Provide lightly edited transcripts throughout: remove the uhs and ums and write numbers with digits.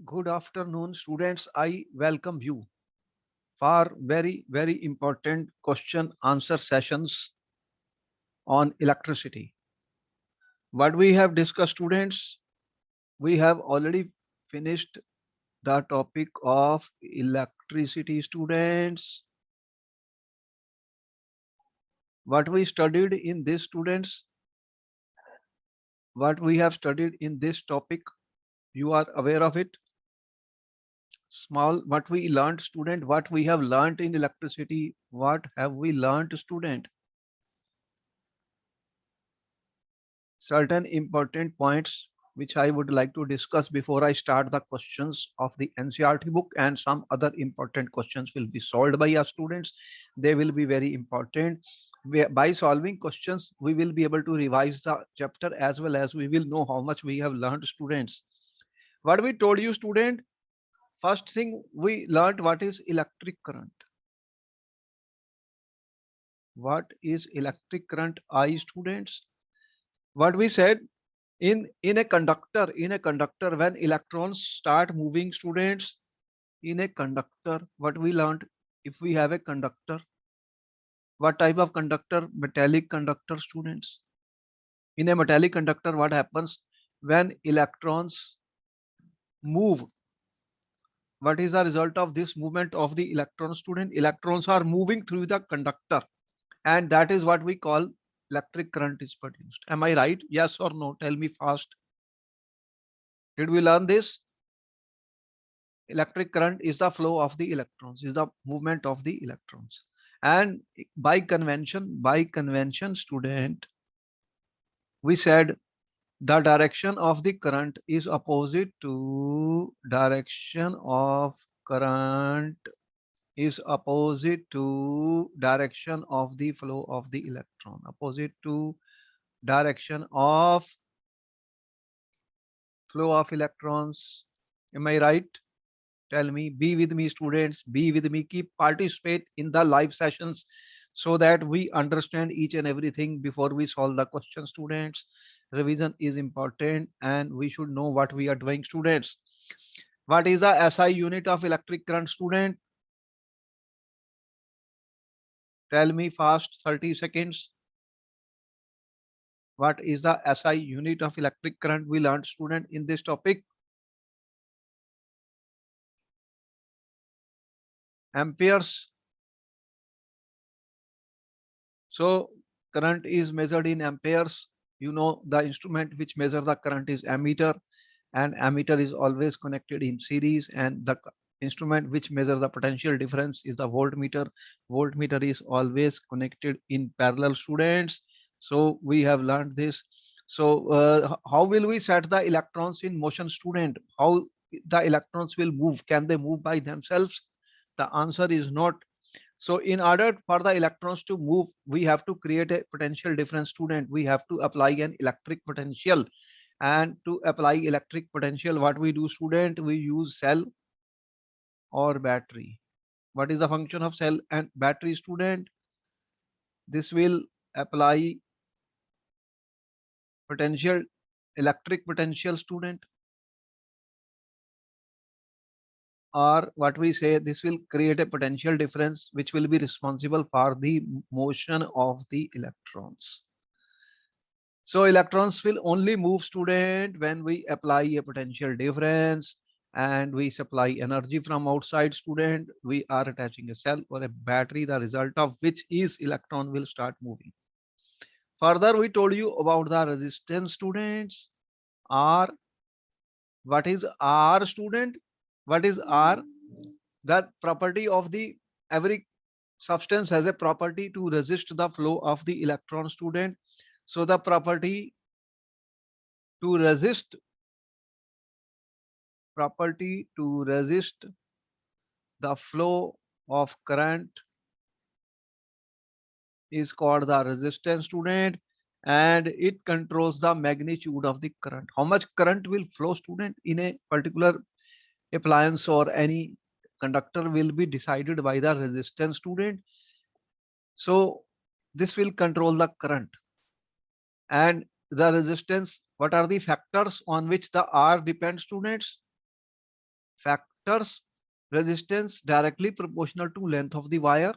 Good afternoon, students. I welcome you for very important question answer sessions on electricity. What we have discussed, students, we have already finished the topic of electricity, students. What we studied in this, students, what we have studied in this topic, you are aware of it. Small, what we learned, student, what we have learned in electricity, what have we learned, student? Certain important points which I would like to discuss before I start the questions of the NCRT book, and some other important questions will be solved by our students. They will be very important. By solving questions, we will be able to revise the chapter as well as we will know how much we have learned, students. What we told you, student, first thing we learned what is electric current. What is electric current, I students? What we said, in a conductor when electrons start moving, students, in a conductor, what we learned, if we have a conductor, what type of conductor? Metallic conductor, students. In a metallic conductor, what happens when electrons move? What is the result of this movement of the electron, student? Electrons are moving through the conductor, and that is what we call electric current is produced. Am I right? Yes or no? Tell me fast. Did we learn this? Electric current is the flow of the electrons, is the movement of the electrons. And by convention, student, we said the direction of the current is opposite to direction of current is opposite to direction of the flow of the electron, opposite to direction of flow of electrons. Am I right? Tell me, be with me, students, be with me, keep participate in the live sessions so that we understand each and everything before we solve the question, students. Revision is important and we should know what we are doing, students. What is the SI unit of electric current, student? Tell me fast, 30 seconds. What is the SI unit of electric current we learned, student, in this topic? Amperes. So current is measured in amperes. You know the instrument which measure the current is ammeter, and ammeter is always connected in series, and the instrument which measure the potential difference is the voltmeter. Voltmeter is always connected in parallel, students. So we have learned this. So how will we set the electrons in motion, student? How the electrons will move? Can they move by themselves? The answer is not. So in order for the electrons to move, we have to create a potential difference, student. We have to apply an electric potential. And to apply electric potential, what we do, student? We use cell or battery. What is the function of cell and battery, student? This will apply potential, electric potential, student. Or what we say, this will create a potential difference which will be responsible for the motion of the electrons. So electrons will only move, student, when we apply a potential difference and we supply energy from outside, student. We are attaching a cell or a battery, the result of which is electron will start moving. Further, we told you about the resistance, students. R. What is R, student? What is R? The property of the every substance has a property to resist the flow of the electron, student. So the to resist resist the flow of current is called the resistance, student, and it controls the magnitude of the current. How much current will flow, student, in a particular appliance or any conductor will be decided by the resistance, student. So this will control the current. And the resistance, what are the factors on which the R depends, students? factors, resistance directly proportional to length of the wire.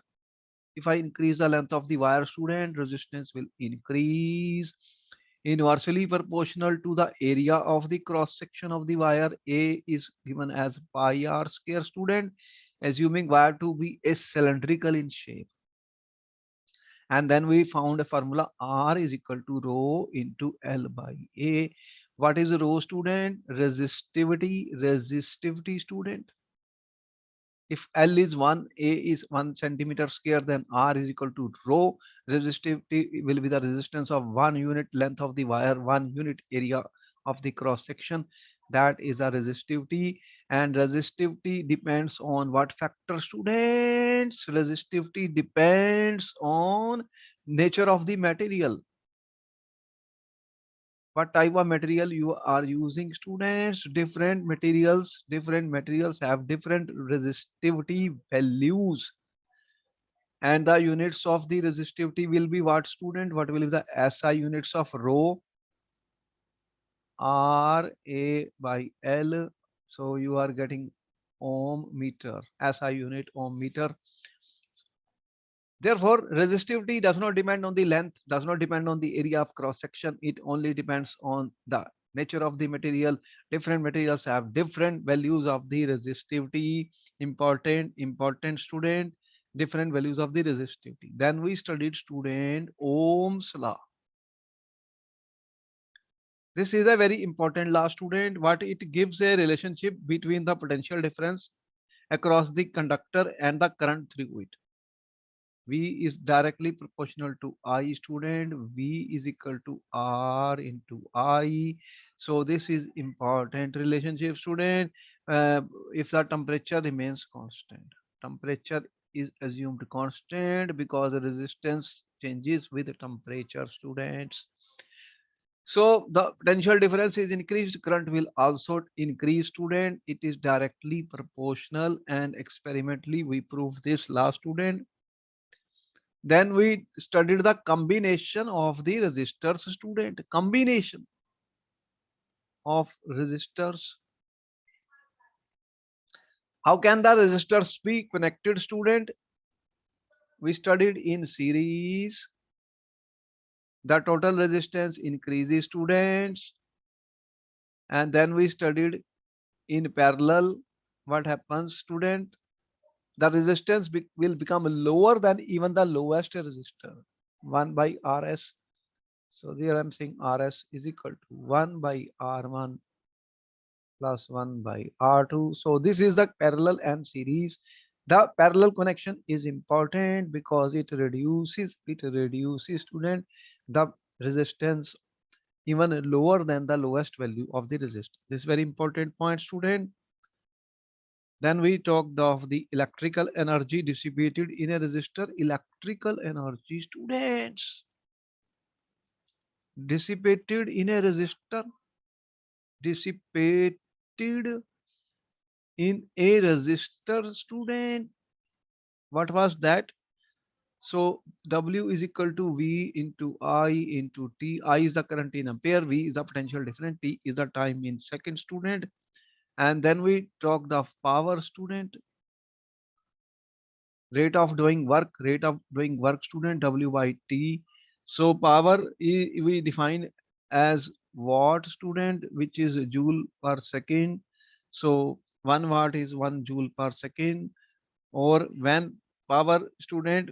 If I increase the length of the wire, student, resistance will increase inversely proportional to the area of the cross section of the wire. A is given as pi r square, student, assuming wire to be a cylindrical in shape. And then we found a formula, R is equal to rho into L by A. What is rho, student? Resistivity, student. If L is 1, A is 1 centimeter square, then R is equal to rho. Resistivity will be the resistance of 1 unit length of the wire, 1 unit area of the cross section. That is a resistivity. And resistivity depends on what factor, students? Resistivity depends on nature of the material. What type of material you are using, students? Different materials have different resistivity values, and the units of the resistivity will be what, student? What will be the SI units of rho? R A by L. So you are getting ohm meter, SI unit ohm meter. Therefore, resistivity does not depend on the length, does not depend on the area of cross section. It only depends on the nature of the material. Different materials have different values of the resistivity. Important, student. Different values of the resistivity. Then we studied, student, Ohm's law. This is a very important law, student. What it gives a relationship between the potential difference across the conductor and the current through it. V is directly proportional to I, student. V is equal to R into I. So this is important relationship, student. If the temperature remains constant, temperature is assumed constant because the resistance changes with the temperature, students. So the potential difference is increased, current will also increase, student. It is directly proportional, and experimentally we proved this last, student. Then we studied the combination of the resistors, student. Combination of resistors. How can the resistors be connected, student? We studied in series. The total resistance increases, students. And then we studied in parallel. What happens, student? The resistance will become lower than even the lowest resistor. 1 by Rs. So there I'm saying Rs is equal to 1 by R1 plus 1 by R2. So this is the parallel and series. The parallel connection is important because it reduces, student, the resistance even lower than the lowest value of the resistance. This is very important point, student. Then we talked of the electrical energy dissipated in a resistor. Electrical energy, students, dissipated in a resistor, dissipated in a resistor, student. What was that? So W is equal to V into I into T. I is the current in ampere, V is the potential difference, T is the time in second, student. And then we talked of power, student. Rate of doing work, student, W by T. So power we define as watt, student, which is joule per second. So 1 watt is 1 joule per second. Or when power, student,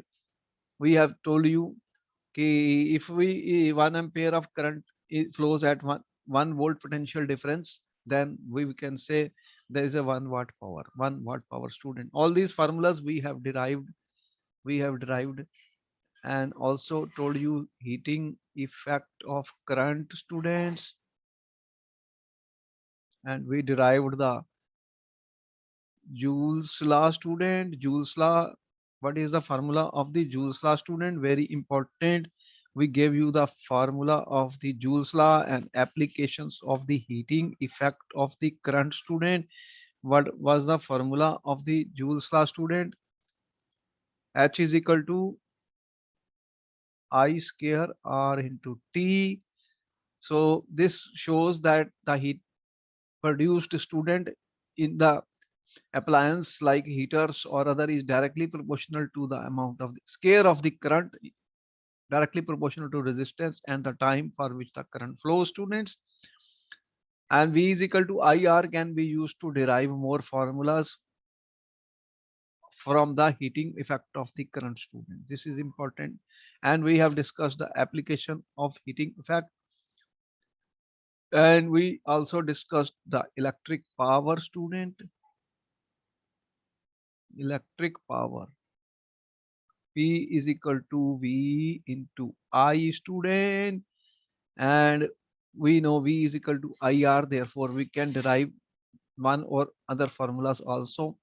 we have told you if we 1 ampere of current flows at 1 volt potential difference, then we can say there is a 1 watt power. 1 watt power, student. All these formulas we have derived and also told you heating effect of current, students. And we derived the Joule's law, student. Joule's law. What is the formula of the Joule's law, student? Very important. We gave you the formula of the Joule's law and applications of the heating effect of the current, student. What was the formula of the Joule's law, student? H is equal to I square R into T. So this shows that the heat produced, student, in the appliance like heaters or other is directly proportional to the amount of the scale of the current, directly proportional to resistance and the time for which the current flows, students. And V is equal to IR can be used to derive more formulas from the heating effect of the current, student. This is important. And we have discussed the application of heating effect. And we also discussed the electric power, student. Electric power. P is equal to V into I, student. And we know V is equal to IR. Therefore, we can derive one or other formulas also.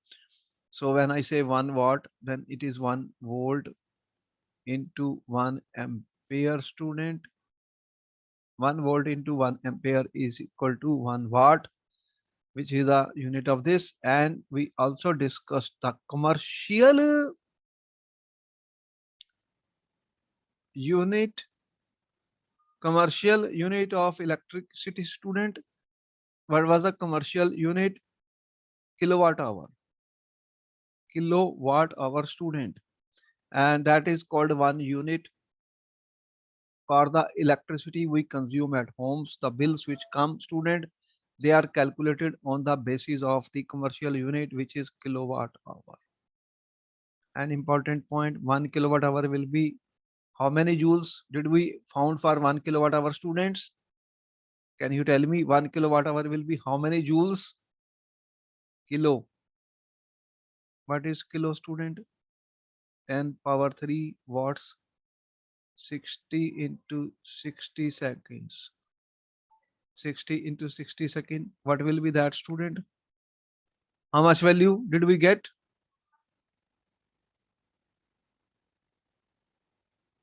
So when I say 1 watt, then it is 1 volt into 1 ampere, student. 1 volt into 1 ampere is equal to 1 watt, which is the unit of this. And we also discussed the unit commercial unit of electricity, student. What was the commercial unit? Kilowatt hour. Kilowatt hour, student. And that is called 1 unit for the electricity we consume at homes. The bills which come, student, they are calculated on the basis of the commercial unit, which is kilowatt hour. An important point, 1 kilowatt hour will be how many joules did we found for 1 kilowatt hour, students? Can you tell me 1 kilowatt hour will be how many joules? Kilo. What is kilo, student? 10 power 3 watts, 60 into 60 seconds. 60 into 60 second. What will be that, student? How much value did we get?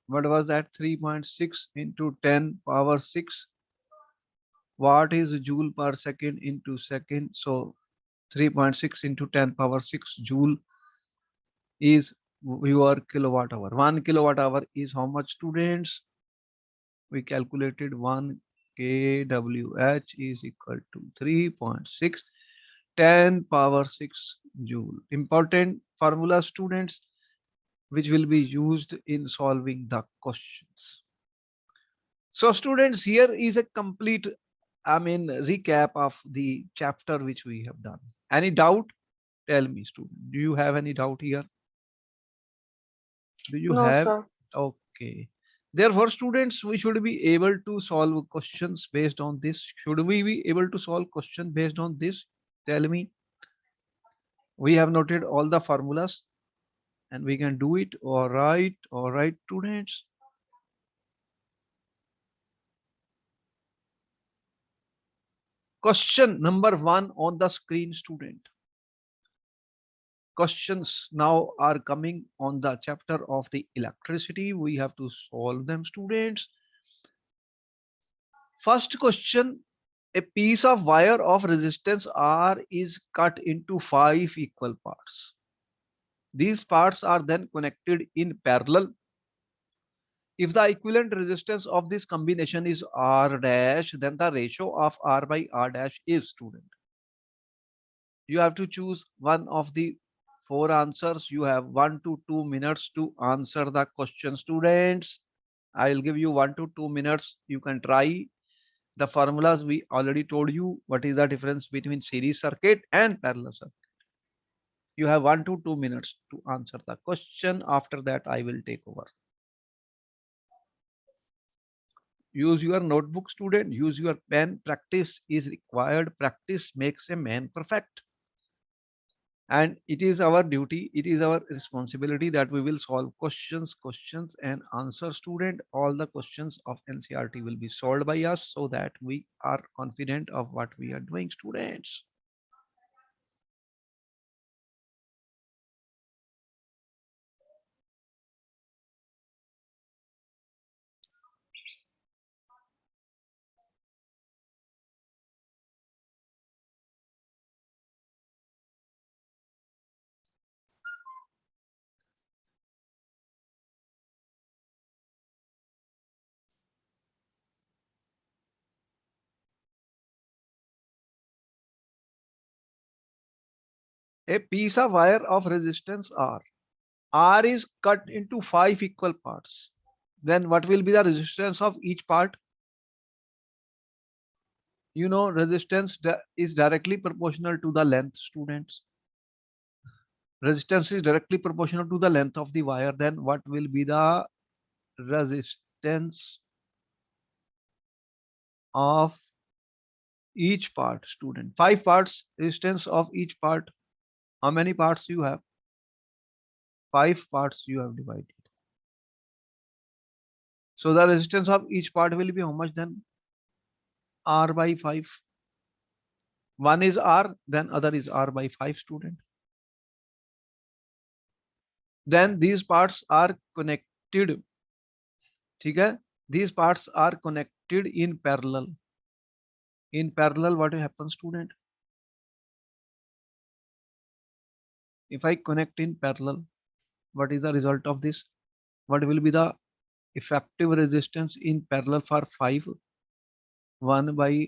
What was that? 3.6 into 10 power 6. What is joule per second into second? So 3.6 into 10 power 6 joule is your kilowatt hour. 1 kilowatt hour is how much, students? We calculated 1 kWh is equal to 3.6 10 power 6 joule. Important formula, students, which will be used in solving the questions. So students, here is a complete, recap of the chapter which we have done. Any doubt? Tell me, student. Do you have any doubt here? Do you No, have? sir. Okay. Therefore, students, we should be able to solve questions based on this. Should we be able to solve questions based on this? Tell me. We have noted all the formulas and we can do it. All right, students. Question number 1 on the screen, student. Questions now are coming on the chapter of the electricity. We have to solve them, students. First question, a piece of wire of resistance R is cut into 5 equal parts. These parts are then connected in parallel. If the equivalent resistance of this combination is R dash, then the ratio of R by R dash is, student. You have to choose one of the 4 answers. You have 1 to 2 minutes to answer the question, students. I will give you 1 to 2 minutes. You can try the formulas. We already told you what is the difference between series circuit and parallel circuit. You have 1 to 2 minutes to answer the question. After that, I will take over. Use your notebook, student. Use your pen. Practice is required. Practice makes a man perfect. And it is our duty, it is our responsibility that we will solve questions and answer, student. All the questions of NCRT will be solved by us so that we are confident of what we are doing, students. A piece of wire of resistance R. R is cut into 5 equal parts. Then what will be the resistance of each part? You know, resistance is directly proportional to the length, students. Resistance is directly proportional to the length of the wire. Then what will be the resistance of each part, student? 5 parts, resistance of each part. How many parts you have? 5 parts you have divided. So the resistance of each part will be how much then? R by 5. One is R, then other is R by 5, student. Then these parts are connected. Okay? These parts are connected in parallel. In parallel, what happens, student? If I connect in parallel, what is the result of this? What will be the effective resistance in parallel for 5? 1 by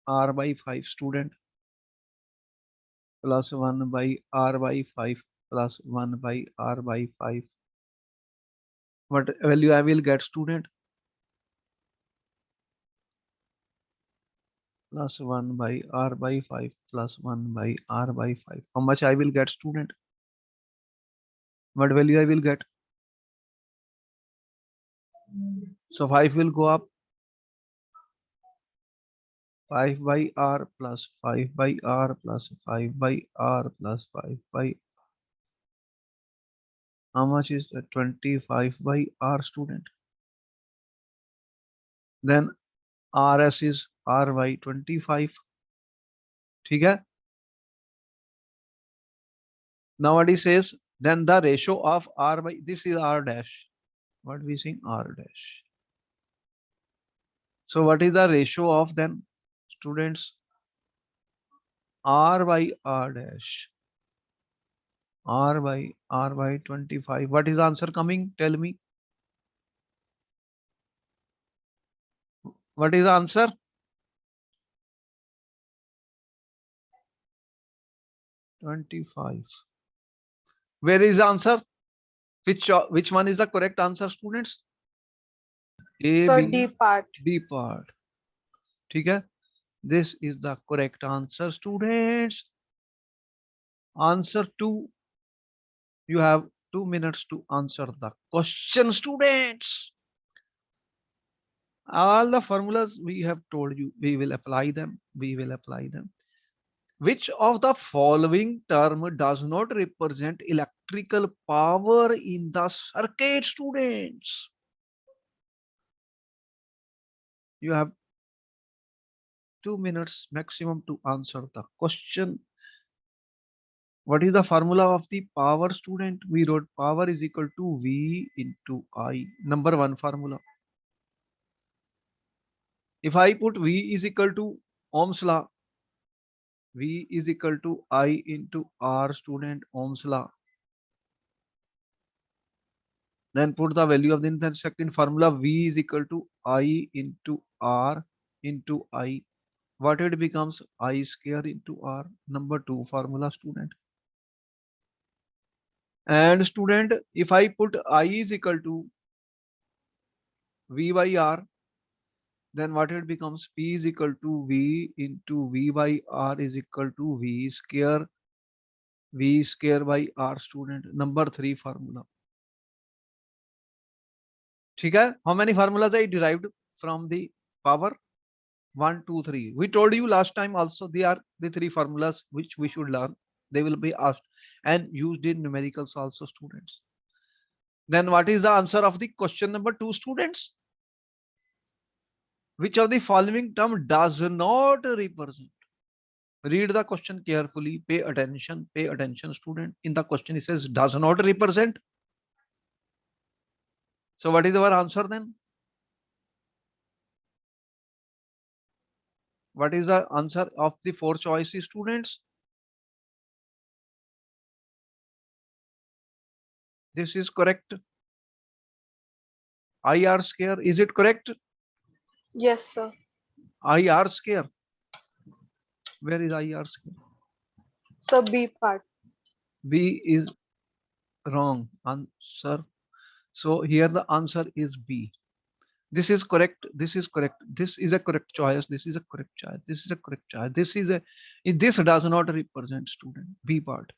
R by 5, student, plus 1 by R by 5 plus 1 by R by 5. What value I will get, student? Plus 1 by R by 5 plus 1 by R by 5. How much I will get, student? What value I will get? So 5 will go up. 5 by R plus 5 by R plus 5 by R plus 5 by. How much is that? 25 by R, student. Then RS is R by 25. Okay? Now what he says, then the ratio of R by, this is R dash. What we saying? R dash. So what is the ratio of then, students? R by R dash. R by 25. What is the answer coming? Tell me. What is the answer? $25. Where is the answer? Which one is the correct answer, students? A, So B, D part. D part. Okay? This is the correct answer, students. Answer 2. You have 2 minutes to answer the question, students. All the formulas we have told you, we will apply them. We will apply them. Which of the following term does not represent electrical power in the circuit, students? You have 2 minutes maximum to answer the question. What is the formula of the power, student? We wrote power is equal to V into I. Number 1 formula. If I put V is equal to Ohm's law, V is equal to I into R, student, Ohm's law. Then put the value of the second formula. V is equal to I into R into I. What it becomes? I square into R. Number 2 formula, student. And student, if I put I is equal to V by R, then what it becomes? P is equal to V into V by R is equal to V square by R, student. Number 3 formula. Okay? How many formulas I derived from the power? 1, 2, 3. We told you last time also they are the 3 formulas which we should learn. They will be asked and used in numericals also, students. Then what is the answer of the question number 2, students? Which of the following term does not represent? Read the question carefully. Pay attention, student. In the question it says does not represent. So what is our answer then? What is the answer of the 4 choices, students? This is correct. IR square, is it correct? Yes, sir. IR square. Where is IR square? So B part. B is wrong answer. So here the answer is B. This is correct. This is correct. This is a correct choice. This is a correct choice. This is a correct choice. This is a, this does not represent student. B part.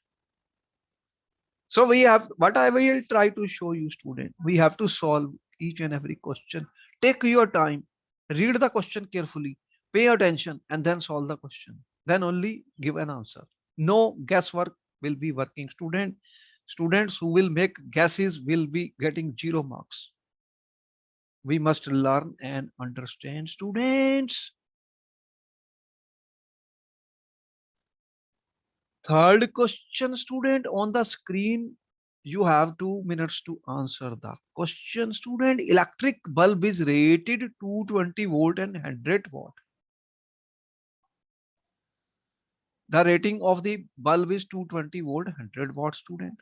So we have, what I will try to show you student, we have to solve each and every question. Take your time, read the question carefully, pay attention and then solve the question. Then only give an answer. No guesswork will be working student. Students who will make guesses will be getting 0 marks. We must learn and understand students. Third question student on the screen. You have 2 minutes to answer the question student. Electric bulb is rated 220 volt and 100 watt. The rating of the bulb is 220 volt 100 watt student.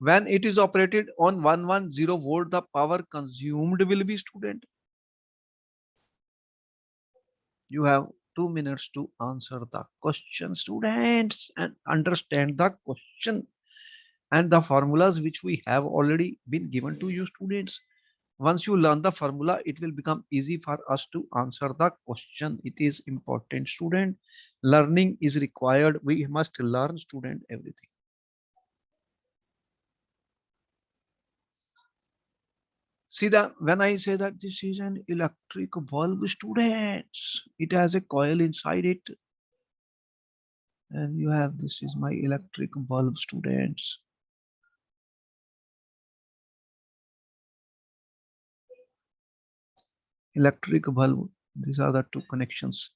When it is operated on 110 volt, the power consumed will be student. You have 2 minutes to answer the question students and understand the question and the formulas which we have already been given to you students. Once you learn the formula, it will become easy for us to answer the question. It is important student. Learning is required. We must learn student everything. See that when I say that this is an electric bulb students, it has a coil inside it. And you have, this is my electric bulb students. Electric bulb, these are the two connections.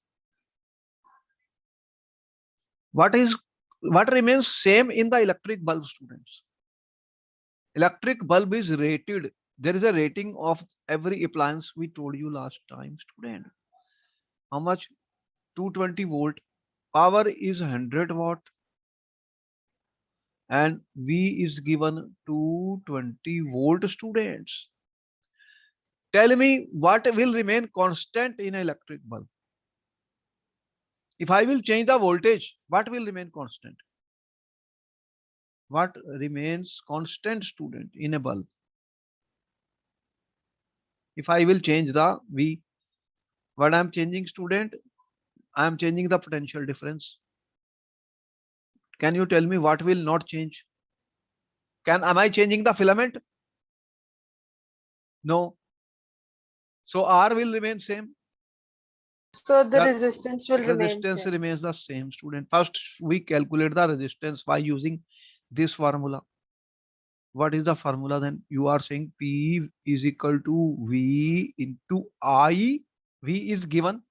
What remains same in the electric bulb students? Electric bulb is rated. There is a rating of every appliance we told you last time student. How much? 220 volt. Power is 100 watt and V is given 220 volt students. Tell me what will remain constant in an electric bulb? If I will change the voltage, what will remain constant? What remains constant student in a bulb? If I will change the V, what I am changing student? I am changing the potential difference. Can you tell me what will not change? Am I changing the filament? No. So R will remain same. So the The resistance will remain resistance same. remains the same student. First, we calculate the resistance by using this formula. What is the formula then? You are saying P is equal to V into I. V is given,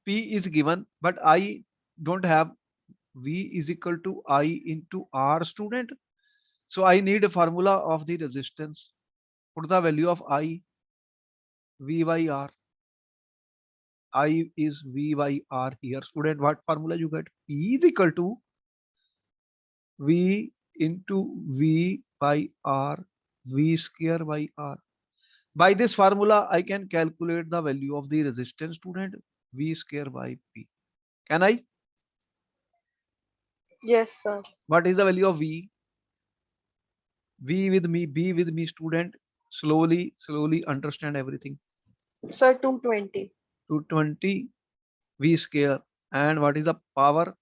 P is given, but I don't have. V is equal to I into R student. So I need a formula of the resistance. Put the value of I, V by R. I is V by R here. Student, what formula you get? P is equal to V into V by R, V square by R. By this formula, I can calculate the value of the resistance student, V square by P. Can I? Yes, sir. What is the value of V? V with me, B with me student. Slowly understand everything. Sir, 220. 220 V square. And what is the power?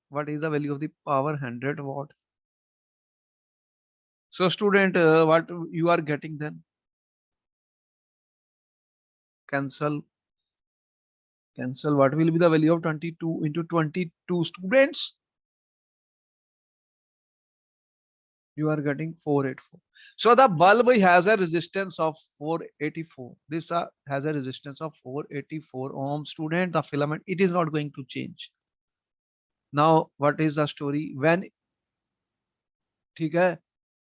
What is the value of the power? 100 watt. So student, what you are getting then? Cancel. Cancel. What will be the value of 22 into 22 students? You are getting 484. So the bulb has a resistance of 484. This has a resistance of 484 ohm student. The filament, it is not going to change. Now, what is the story? When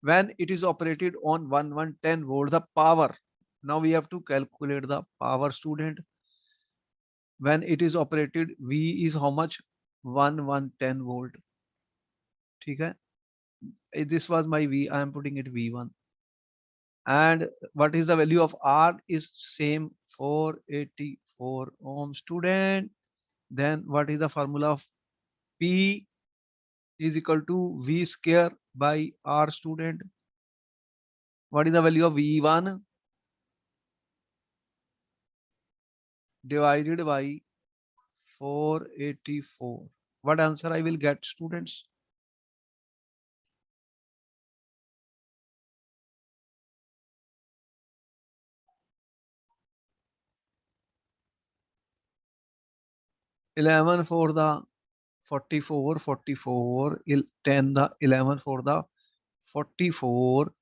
when it is operated on 1110 volt, the power. Now we have to calculate the power student. When it is operated, V is how much? 1110 volt. This was my V. I am putting it V1. And what is the value of R is same 484. 4 ohm student. Then what is the formula of P is equal to V square by R student? What is the value of V1 divided by 484? What answer I will get, students? Eleven for the 44, 44, 10 the 11 for the 44,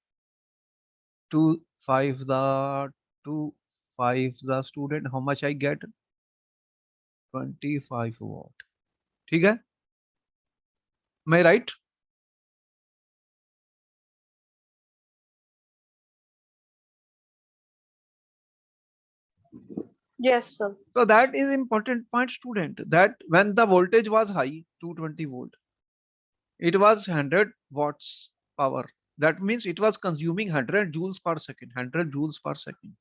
2 5 the 2 5 the student, how much I get? 25 watt. ठीक है? Am I right? Yes, sir. So that is important point, student, that when the voltage was high, 220 volt, it was 100 watts power. That means it was consuming 100 joules per second, 100 joules per second.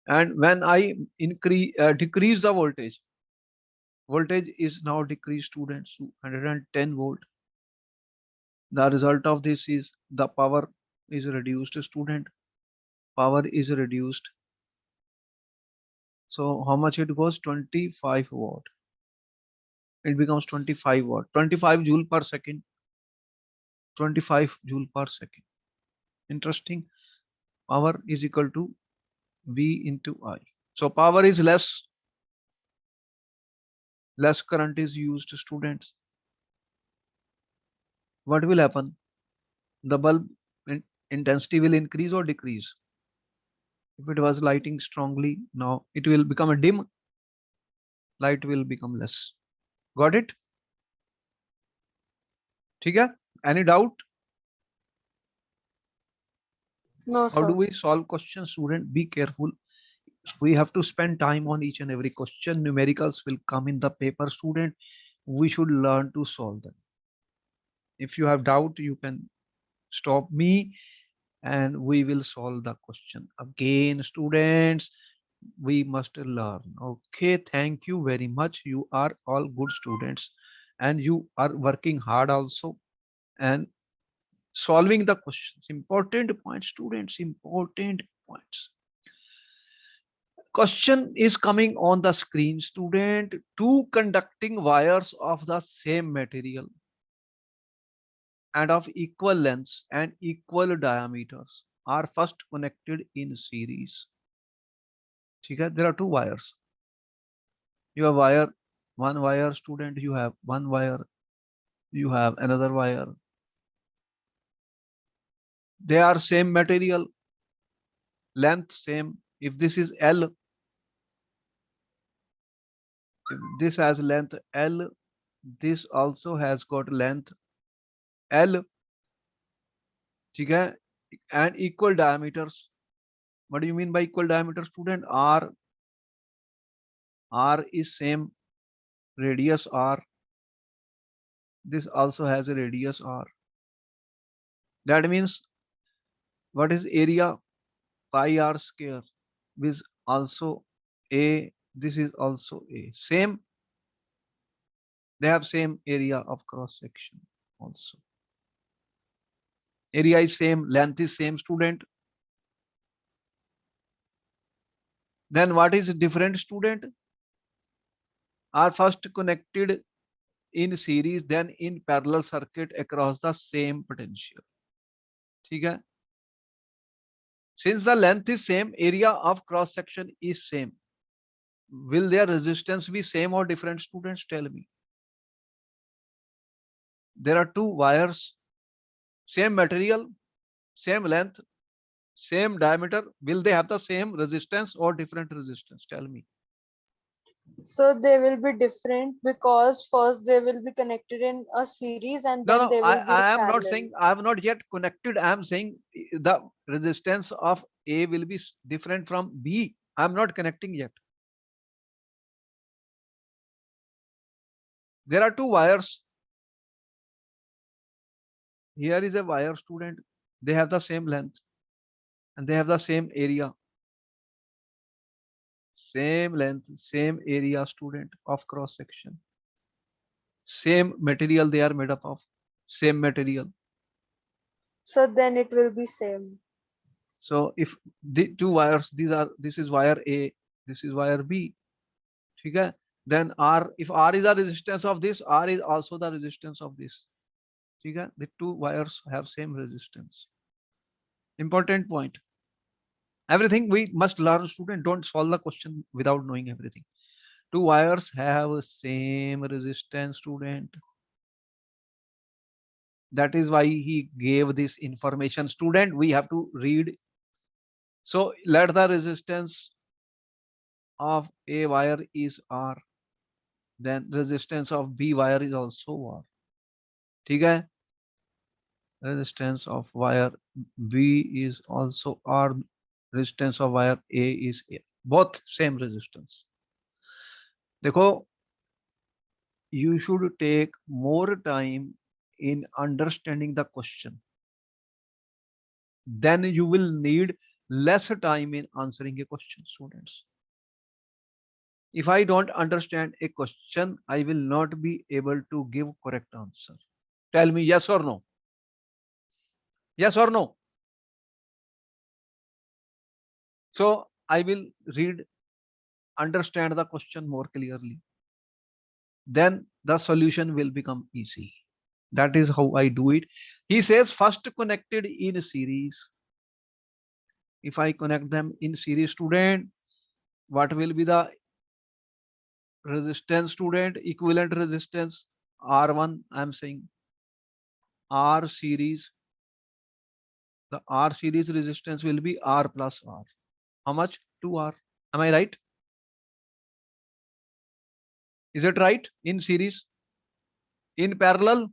And when I decrease the voltage is now decreased, students, to 110 volt. The result of this is the power is reduced, student. Power is reduced. So how much it goes? 25 watt. It becomes 25 watt, 25 joule per second, 25 joule per second. Interesting. Power is equal to V into I. So power is less current is used, students. What will happen? The bulb intensity will increase or decrease. If it was lighting strongly, now it will become a dim, light will become less. Got it? ठीक है? Any doubt? No, How do sir. we solve questions, student? Be careful. We have to spend time on each and every question. Numericals will come in the paper, student. We should learn to solve them. If you have doubt, you can stop me and we will solve the question. Again, students, we must learn. Okay, thank you very much. You are all good students and you are working hard also and solving the questions. Important points, students, important points. Question is coming on the screen, student. Two conducting wires of the same material and of equal lengths and equal diameters are first connected in series. Okay, there are two wires. You have one wire, student, you have one wire, you have another wire. They are same material, length same. If this is L, if this has length L, this also has got length L. Okay, and equal diameters. What do you mean by equal diameter, student? R is same radius R. This also has a radius R. That means what is area? Pi R square is also A. This is also A. Same. They have same area of cross section also. Area is same, length is same, student. Then what is different, student? Are first connected in series, then in parallel circuit across the same potential. ठीक है? Since the length is same, area of cross section is same. Will their resistance be same or different, students? Tell me. There are two wires, same material, same length, same diameter. Will they have the same resistance or different resistance? Tell me. So they will be different because first they will be connected in a series and No, then no, they will be I am not parallel. saying I have not yet connected. I am saying the resistance of A will be different from B. I am not connecting yet. There are two wires. Here is a wire, student. They have the same length and they have the same area. Same length, same area, student, of cross section. Same material they are made up of. Same material. So then it will be same. So if the two wires, this is wire A, this is wire B. Okay? Then R, if R is the resistance of this, R is also the resistance of this. Okay? The two wires have same resistance. Important point. Everything we must learn, student. Don't solve the question without knowing everything. Two wires have same resistance, student. That is why he gave this information. Student, we have to read. So let the resistance of A wire is R. Then resistance of B wire is also R. ठीक है? Resistance of wire B is also R. Resistance of wire A is A. Both same resistance. देखो, you should take more time in understanding the question. Then you will need less time in answering a question, students. If I don't understand a question, I will not be able to give correct answer. Tell me yes or no. Yes or no. So I will read, understand the question more clearly. Then the solution will become easy. That is how I do it. He says first connected in series. If I connect them in series, student, what will be the resistance, student? Equivalent resistance R1. I'm saying R series. The R series resistance will be R plus R. How much? 2R. Am I right? Is it right? In series? In parallel?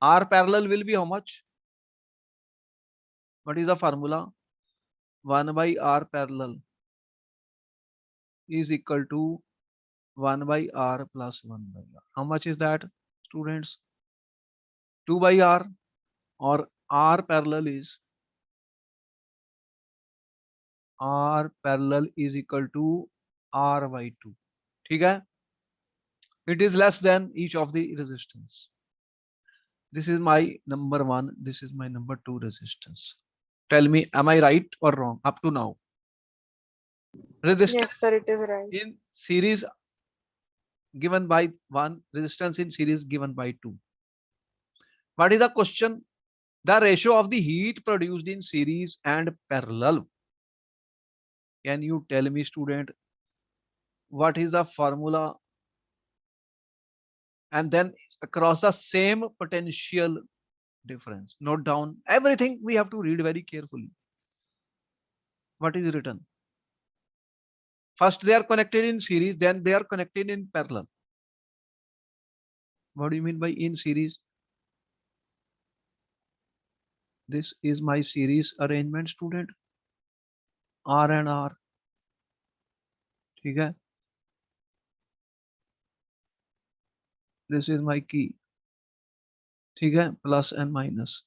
R parallel will be how much? What is the formula? 1 by R parallel is equal to 1 by R plus 1 by R. How much is that, students? 2 by R, or R parallel is equal to R by 2. ठीक है? It is less than each of the resistance. This is my number 1. This is my number 2 resistance. Tell me, am I right or wrong up to now? Resistance Yes, sir, it is right. in series given by 1, resistance in series given by 2. What is the question? The ratio of the heat produced in series and parallel. Can you tell me, student, what is the formula? And then across the same potential difference. Note down everything. We have to read very carefully. What is written? First, they are connected in series, then they are connected in parallel. What do you mean by in series? This is my series arrangement, student. R and R. ठीक है? This is my key. ठीक है? Plus and minus.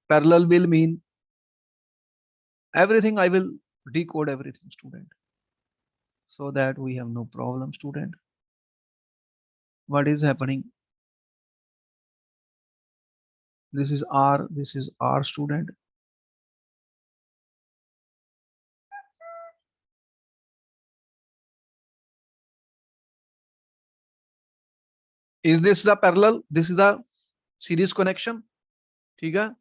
Parallel will mean everything. I will decode everything, student, so that we have no problem, student. What is happening? This is R, this is R, student. Is this the parallel? This is the series connection. ठीक है?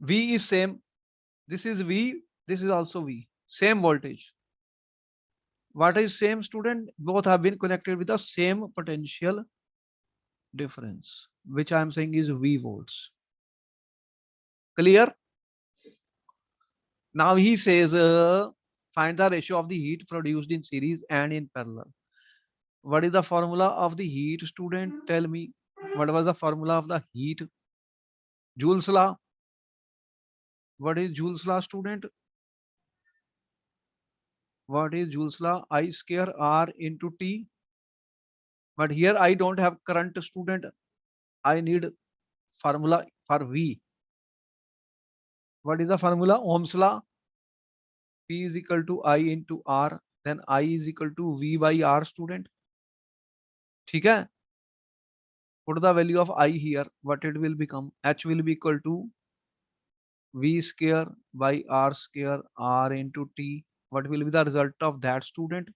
V is same. This is V, this is also V. Same voltage. What is same, student? Both have been connected with the same potential difference, which I am saying is V volts. Clear? Now he says, find the ratio of the heat produced in series and in parallel. What is the formula of the heat, student? Tell me. What was the formula of the heat? Joule's law. What is Joule's law, student? What is Joule's law? I square R into T. But here I don't have current, student. I need formula for V. What is the formula? Ohm's law. P is equal to I into R, then I is equal to V by R student. ठीक है? Put the value of I here, what it will become? H will be equal to V square by R square R into T. What will be the result of that student?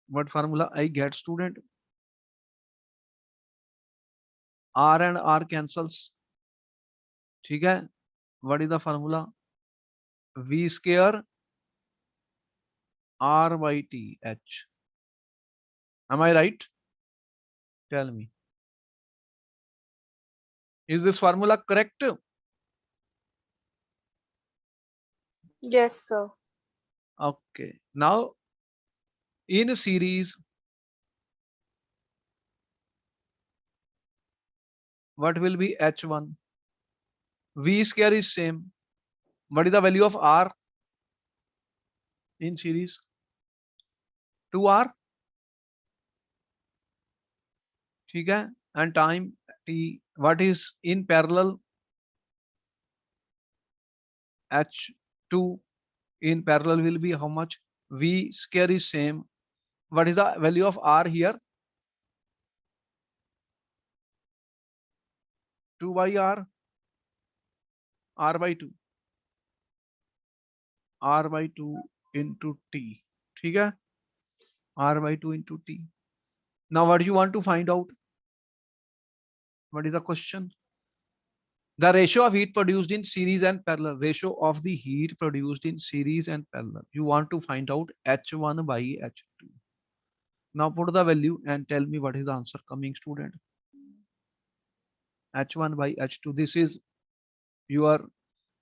What formula I get student? R and R cancels. ठीक है? What is the formula? V square R by T H. Am I right? Tell me. Is this formula correct? Yes, sir. Okay. Now, in series, what will be H1? V square is same. What is the value of R in series? 2R. ठीक है? And time T. What is in parallel? H2 in parallel will be how much? V square is same. What is the value of R here? 2 by R. R by 2. R by 2 into T. ठीक है? R by 2 into T. Now what do you want to find out? What is the question? The ratio of heat produced in series and parallel. Ratio of the heat produced in series and parallel. You want to find out H1 by H2. Now put the value and tell me what is the answer coming, student. H1 by H2. This is your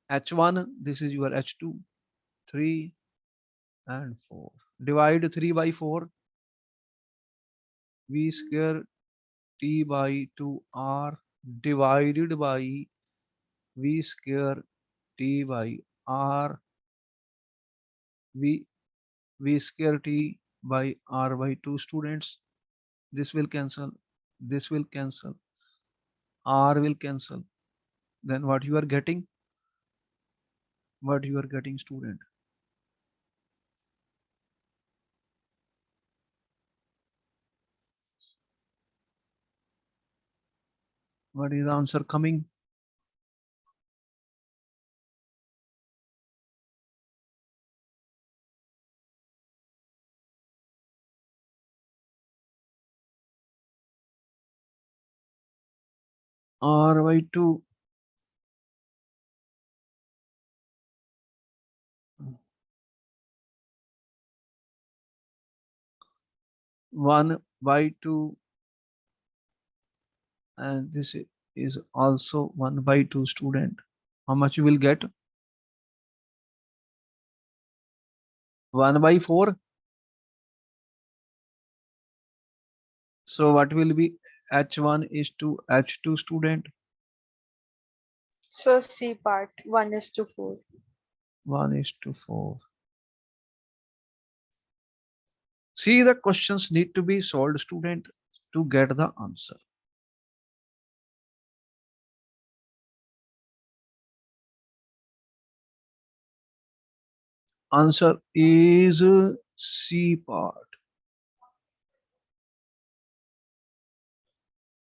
H1. This is your H2. 3 and 4. Divide 3 by 4. V square T by 2R divided by V square T by R V square T by R by 2 students. This will cancel. This will cancel. R will cancel. Then what you are getting? What you are getting, student? What is the answer coming? R by 2. 1 by 2, and this is also 1 by 2 student. How much you will get? 1 by 4. So what will be H1 is to H2 student? So C part 1:4. 1:4. See, the questions need to be solved, student, to get the answer. Answer is C part.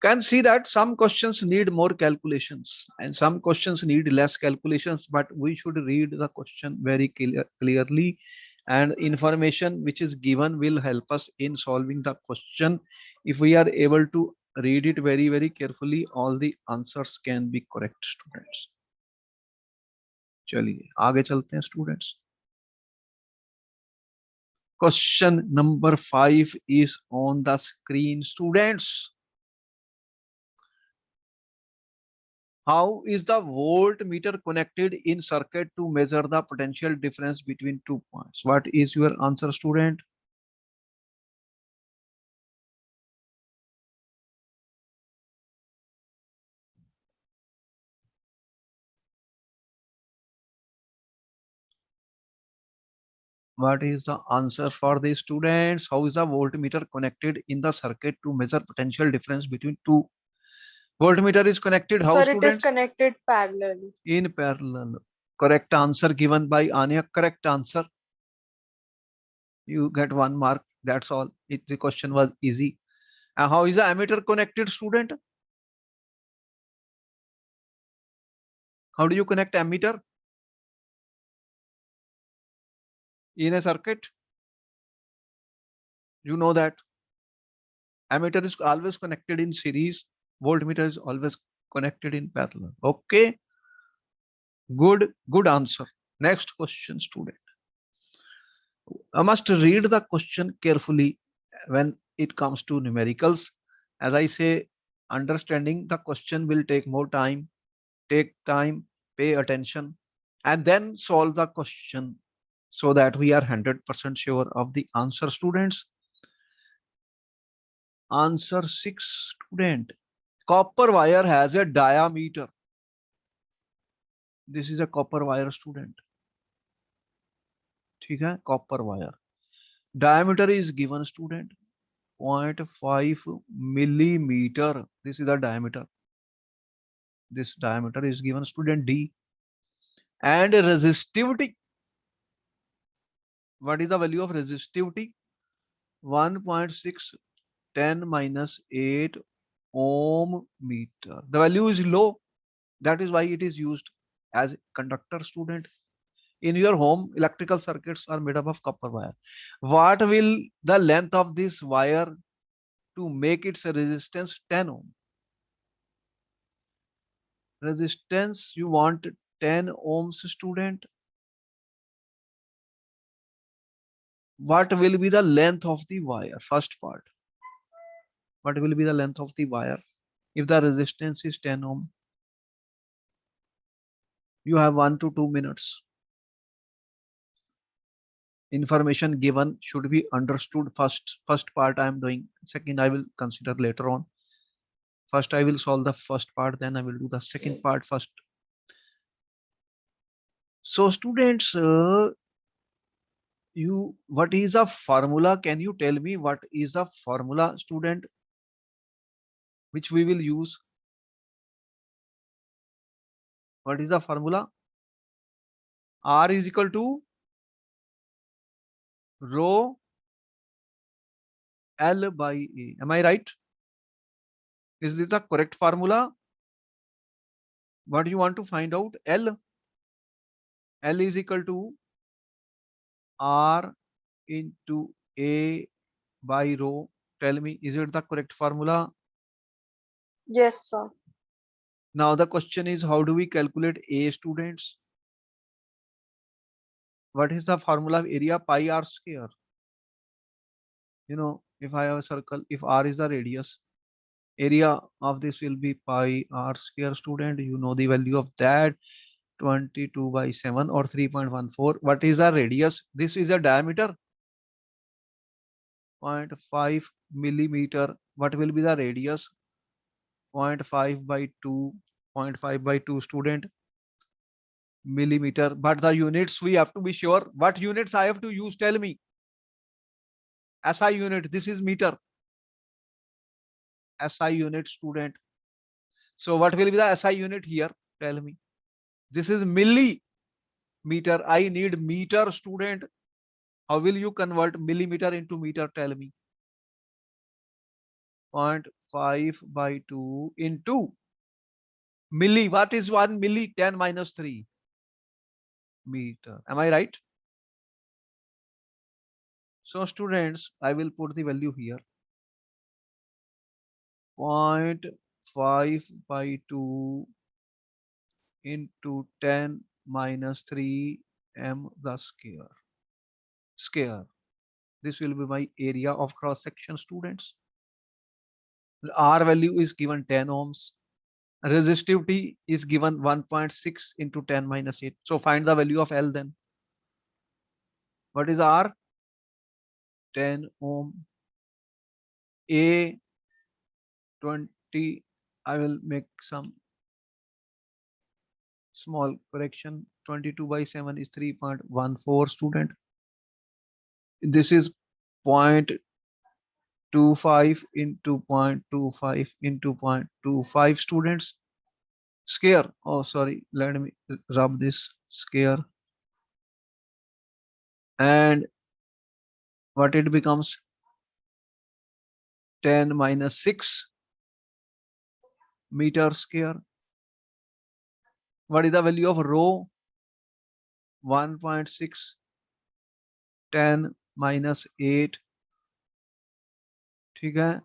Can see that some questions need more calculations and some questions need less calculations, but we should read the question very clearly, and information which is given will help us in solving the question. If we are able to read it very carefully, all the answers can be correct, students. चलिए आगे चलते हैं students. Question number 5 is on the screen, students. How is the voltmeter connected in circuit to measure the potential difference between 2 points? What is your answer, student? What is the answer for the students? How is the voltmeter connected in the circuit to measure potential difference between 2? Voltmeter is connected how, Sir, it is students? connected parallel. In parallel. Correct answer given by Anya. Correct answer. You get 1 mark. That's all. The question was easy. And how is the ammeter connected, student? How do you connect ammeter in a circuit? You know that ammeter is always connected in series. Voltmeter is always connected in parallel. Okay. Good answer. Next question, student. I must read the question carefully when it comes to numericals. As I say, understanding the question will take more time. Take time, pay attention, and then solve the question so that we are 100% sure of the answer, students. Answer 6, student. Copper wire has a diameter. This is a copper wire, student. ठीक है, copper wire. Diameter is given, student. 0.5 millimeter. This is the diameter. This diameter is given, student, D. And resistivity. What is the value of resistivity? 1.6 10 minus 8 ohm meter. The value is low. That is why it is used as conductor, student. In your home, electrical circuits are made up of copper wire. What will the length of this wire to make its resistance 10 ohm? Resistance, you want 10 ohms, student. What will be the length of the wire? First part. What will be the length of the wire if the resistance is 10 ohm? You have 1 to 2 minutes. Information given should be understood first. First part I am doing. Second I will consider later on. First I will solve the first part, then I will do the second part first. So students, what is the formula? Can you tell me what is the formula, student, which we will use? What is the formula? R is equal to rho L by A. Am I right? Is this the correct formula? What do you want to find out? L is equal to R into A by rho. Tell me, is it the correct formula? Yes, sir. Now the question is, how do we calculate A, students? What is the formula of area? Pi r square. You know, if I have a circle, if R is the radius, area of this will be pi r square, student. You know the value of that, 22 by 7 or 3.14. What is the radius? This is a diameter, 0.5 millimeter. What will be the radius? 0.5 by 2, 0.5 by 2, student, millimeter. But the units we have to be sure. What units I have to use? Tell me. SI unit. This is meter. SI unit, student. So what will be the SI unit here? Tell me. This is millimeter. I need meter, student. How will you convert millimeter into meter? Tell me. 0.5 by 2 into milli. What is 1 milli? 10 minus 3 meter. Am I right? So students, I will put the value here. 0.5 by 2 into 10 minus 3 m the square. This will be my area of cross section, students. The R value is given 10 ohms. Resistivity is given 1.6 into 10 minus 8. So find the value of L then. What is R? 10 ohm. A 20. I will make some small correction. 22 by 7 is 3.14, student. This is 0.25 into 0.25 into 0.25, students. Square. Oh, sorry. Let me rub this. square, and what it becomes 10 minus 6 meter square. What is the value of rho? 1.6, 10 minus 8, ठीक है,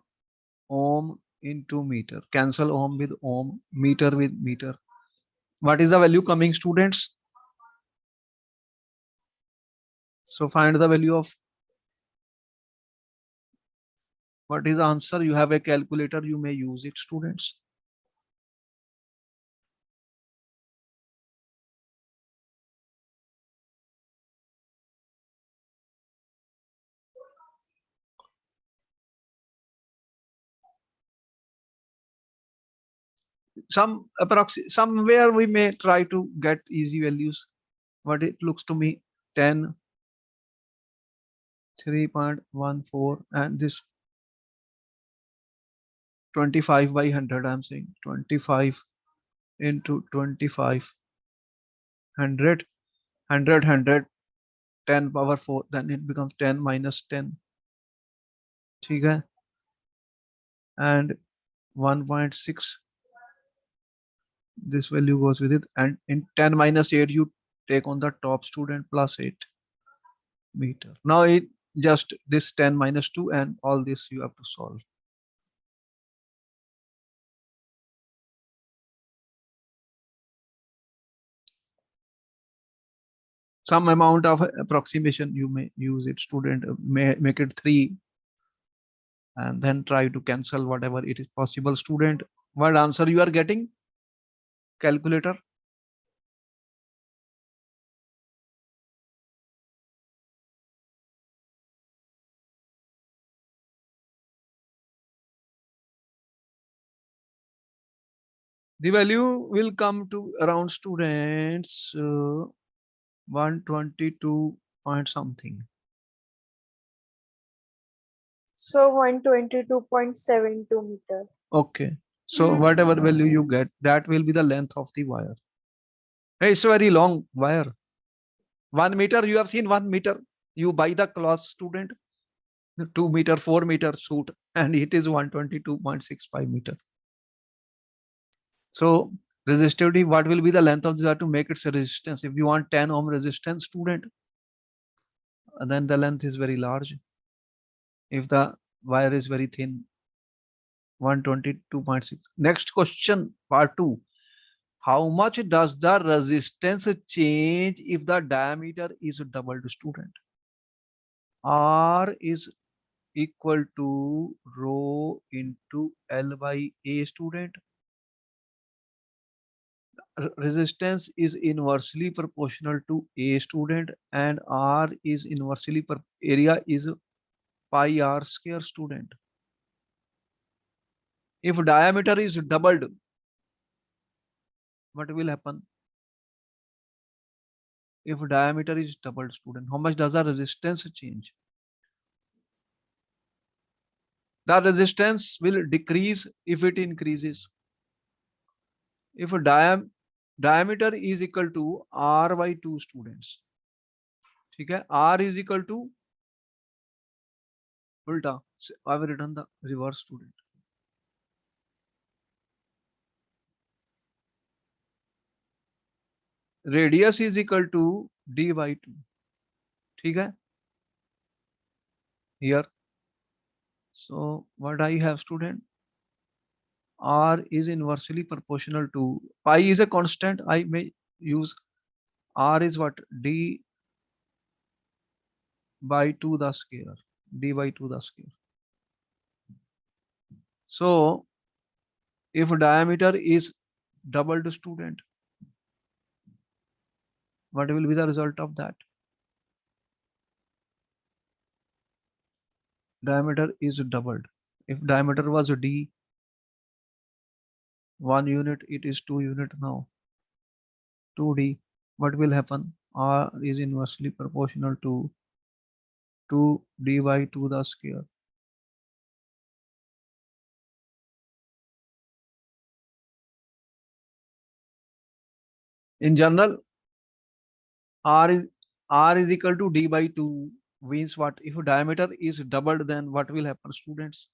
ohm into meter. Cancel ohm with ohm, meter with meter. What is the value coming, students? So find the value of, what is the answer? You have a calculator, you may use it, students. Somewhere we may try to get easy values. What it looks to me, 10, 3.14, and this 25 by 100. I'm saying 25 into 25, 100, 10 power 4, then it becomes 10 minus 10, ठीक है, and 1.6, this value goes with it, and in 10 minus 8 you take on the top, student, plus 8 meter. Now it just this 10 minus 2 and all this you have to solve. Some amount of approximation you may use it, student, may make it 3 and then try to cancel whatever it is possible, student. What answer you are getting? Calculator. The value will come to around, students, 122 point something. So 122.72 meter. Okay. So whatever value you get, that will be the length of the wire. Hey, it's a very long wire. 1 meter, you have seen 1 meter. You buy the cloth, student, 2 meter, 4 meter suit, and it is 122.65 meter. So resistivity, what will be the length of this to make its resistance? If you want 10 ohm resistance, student, then the length is very large. If the wire is very thin, 122.6. Next question, part 2. How much does the resistance change if the diameter is doubled, student? R is equal to rho into L by A, student. Resistance is inversely proportional to A, student, and R is inversely area is pi r square, student. If diameter is doubled, what will happen? If diameter is doubled, student, how much does the resistance change? The resistance will decrease if it increases. If diameter is equal to r by 2, students, ठीक है, r is equal to ulta, I've written the reverse, student. Radius is equal to d by 2, ठीक है, here. So what I have, student, r is inversely proportional to pi is a constant. I may use r is what, d by 2 the square, d by 2 the square. So if diameter is doubled, student, what will be the result of that? Diameter is doubled. If diameter was d 1 unit, it is 2 unit now, 2d. What will happen? R is inversely proportional to 2d by 2 the square. In general, R is equal to d by 2 means what? If diameter is doubled, then what will happen, students?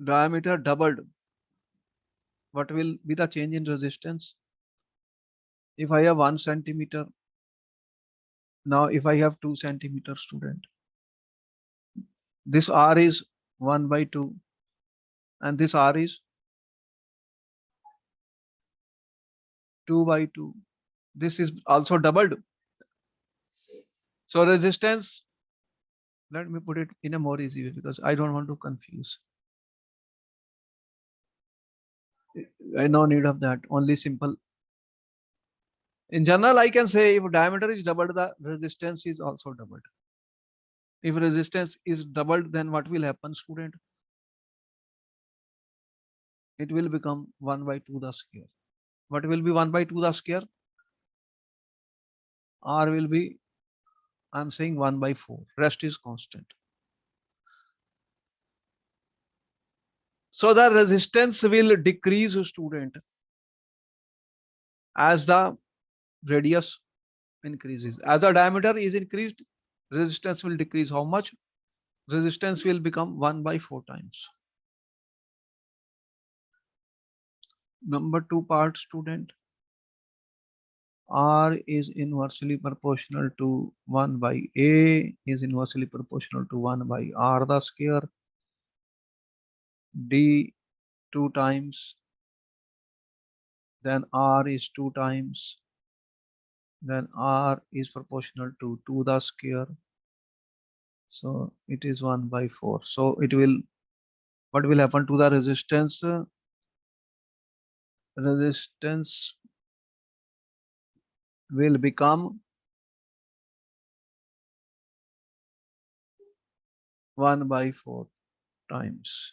Diameter doubled, what will be the change in resistance? If I have 1 centimeter, now if I have 2 centimeter, student, this R is 1 by 2 and this R is 2 by 2. This is also doubled. So resistance, let me put it in a more easy way because I don't want to confuse. I no need of that, only simple. In general, I can say if diameter is doubled, the resistance is also doubled. If resistance is doubled, then what will happen, student? It will become 1 by 2 the square. What will be 1 by 2 the square? R will be, I'm saying 1 by 4. Rest is constant. So the resistance will decrease, student, as the radius increases. As the diameter is increased, resistance will decrease. How much? Resistance will become 1 by 4 times. Number 2 part, student. R is inversely proportional to 1 by A is inversely proportional to 1 by R the square. D 2 times, then R is 2 times, then R is proportional to 2 the square. So it is 1 by 4. So it will, what will happen to the resistance? Resistance will become 1 by 4 times.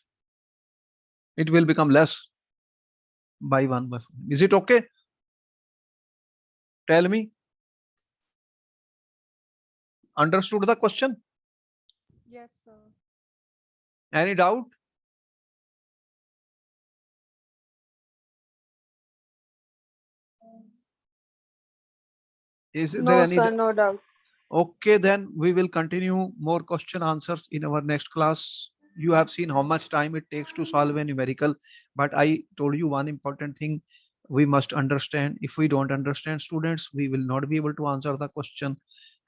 It will become less by 1 by 4. Is it okay? Tell me. Understood the question? Yes, sir. Any doubt? Is there No, any? sir, no doubt. Okay, then we will continue more question answers in our next class. You have seen how much time it takes to solve a numerical, but I told you one important thing we must understand. If we don't understand, students, we will not be able to answer the question.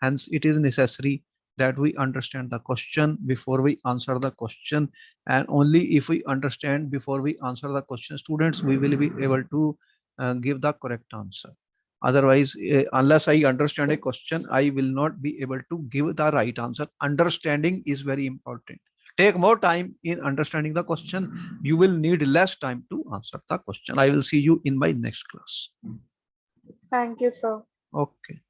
Hence, it is necessary that we understand the question before we answer the question. And only if we understand before we answer the question, students, we will be able to give the correct answer. Otherwise, unless I understand a question, I will not be able to give the right answer. Understanding is very important. Take more time in understanding the question. You will need less time to answer the question. I will see you in my next class. Thank you, sir. Okay.